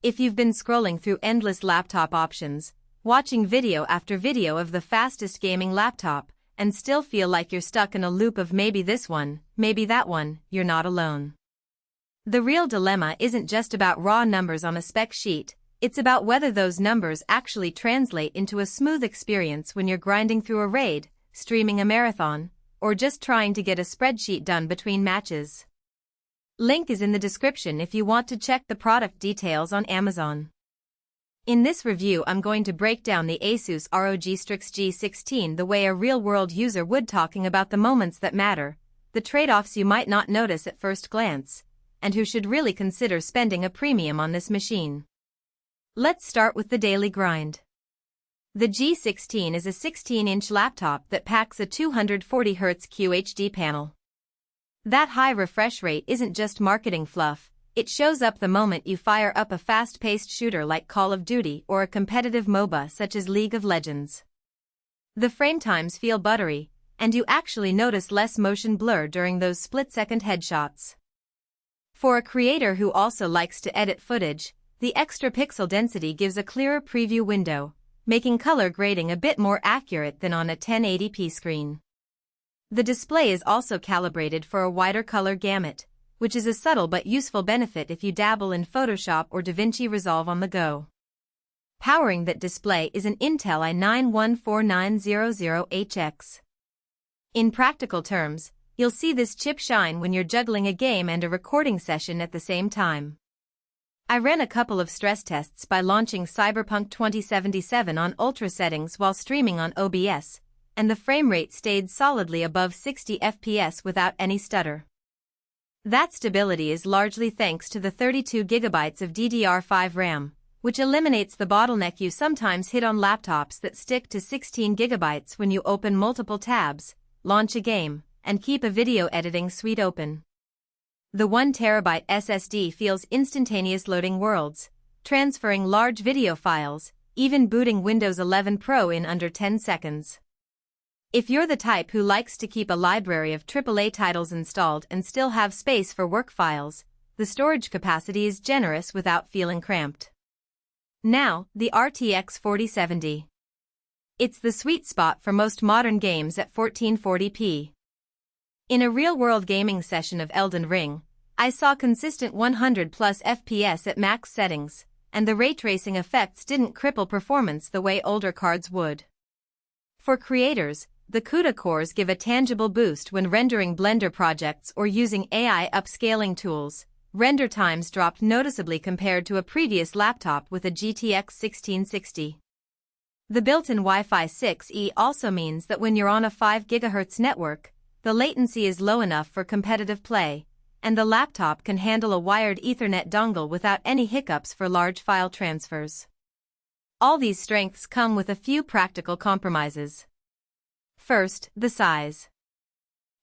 If you've been scrolling through endless laptop options, watching video after video of the fastest gaming laptop, and still feel like you're stuck in a loop of maybe this one, maybe that one, you're not alone. The real dilemma isn't just about raw numbers on a spec sheet, it's about whether those numbers actually translate into a smooth experience when you're grinding through a raid, streaming a marathon, or just trying to get a spreadsheet done between matches. Link is in the description if you want to check the product details on Amazon. In this review I'm going to break down the ASUS ROG Strix G16 the way a real-world user would, talking about the moments that matter, the trade-offs you might not notice at first glance, and who should really consider spending a premium on this machine. Let's start with the daily grind. The G16 is a 16-inch laptop that packs a 240Hz QHD panel. That high refresh rate isn't just marketing fluff, it shows up the moment you fire up a fast-paced shooter like Call of Duty or a competitive MOBA such as League of Legends. The frame times feel buttery, and you actually notice less motion blur during those split-second headshots. For a creator who also likes to edit footage, the extra pixel density gives a clearer preview window, making color grading a bit more accurate than on a 1080p screen. The display is also calibrated for a wider color gamut, which is a subtle but useful benefit if you dabble in Photoshop or DaVinci Resolve on the go. Powering that display is an Intel i9-14900HX. In practical terms, you'll see this chip shine when you're juggling a game and a recording session at the same time. I ran a couple of stress tests by launching Cyberpunk 2077 on ultra settings while streaming on OBS, and the frame rate stayed solidly above 60 FPS without any stutter. That stability is largely thanks to the 32GB of DDR5 RAM, which eliminates the bottleneck you sometimes hit on laptops that stick to 16GB when you open multiple tabs, launch a game, and keep a video editing suite open. The 1TB SSD feels instantaneous, loading worlds, transferring large video files, even booting Windows 11 Pro in under 10 seconds. If you're the type who likes to keep a library of AAA titles installed and still have space for work files, the storage capacity is generous without feeling cramped. Now, the RTX 4070. It's the sweet spot for most modern games at 1440p. In a real-world gaming session of Elden Ring, I saw consistent 100+ FPS at max settings, and the ray tracing effects didn't cripple performance the way older cards would. For creators, the CUDA cores give a tangible boost when rendering Blender projects or using AI upscaling tools. Render times dropped noticeably compared to a previous laptop with a GTX 1660. The built-in Wi-Fi 6E also means that when you're on a 5 GHz network, the latency is low enough for competitive play, and the laptop can handle a wired Ethernet dongle without any hiccups for large file transfers. All these strengths come with a few practical compromises. First, the size.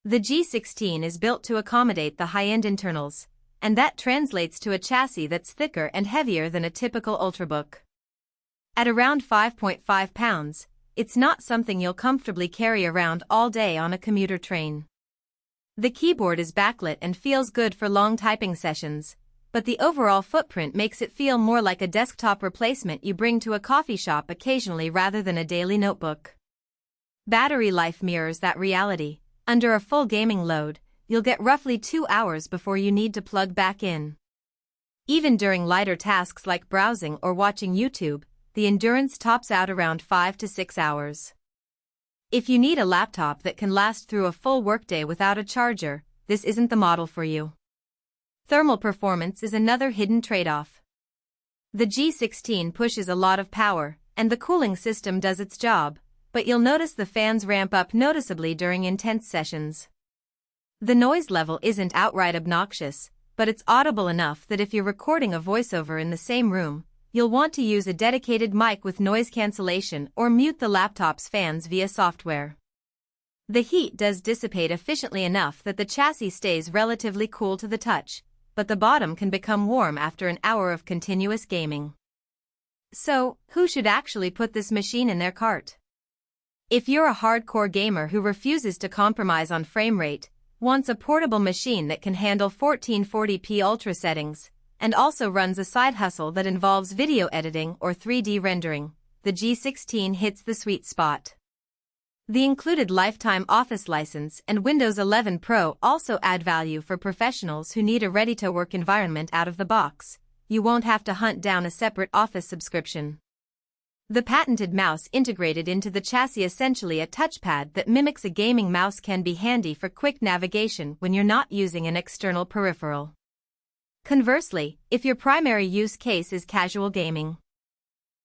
The G16 is built to accommodate the high-end internals, and that translates to a chassis that's thicker and heavier than a typical Ultrabook. At around 5.5 pounds, it's not something you'll comfortably carry around all day on a commuter train. The keyboard is backlit and feels good for long typing sessions, but the overall footprint makes it feel more like a desktop replacement you bring to a coffee shop occasionally rather than a daily notebook. Battery life mirrors that reality. Under a full gaming load, you'll get roughly 2 hours before you need to plug back in. Even during lighter tasks like browsing or watching YouTube, the endurance tops out around 5 to 6 hours. If you need a laptop that can last through a full workday without a charger, this isn't the model for you. Thermal performance is another hidden trade-off. The G16 pushes a lot of power, and the cooling system does its job, but you'll notice the fans ramp up noticeably during intense sessions. The noise level isn't outright obnoxious, but it's audible enough that if you're recording a voiceover in the same room, you'll want to use a dedicated mic with noise cancellation or mute the laptop's fans via software. The heat does dissipate efficiently enough that the chassis stays relatively cool to the touch, but the bottom can become warm after an hour of continuous gaming. So, who should actually put this machine in their cart? If you're a hardcore gamer who refuses to compromise on frame rate, wants a portable machine that can handle 1440p ultra settings, and also runs a side hustle that involves video editing or 3D rendering, the G16 hits the sweet spot. The included lifetime Office license and Windows 11 Pro also add value for professionals who need a ready-to-work environment out of the box. You won't have to hunt down a separate Office subscription. The patented mouse integrated into the chassis, essentially a touchpad that mimics a gaming mouse, can be handy for quick navigation when you're not using an external peripheral. Conversely, if your primary use case is casual gaming,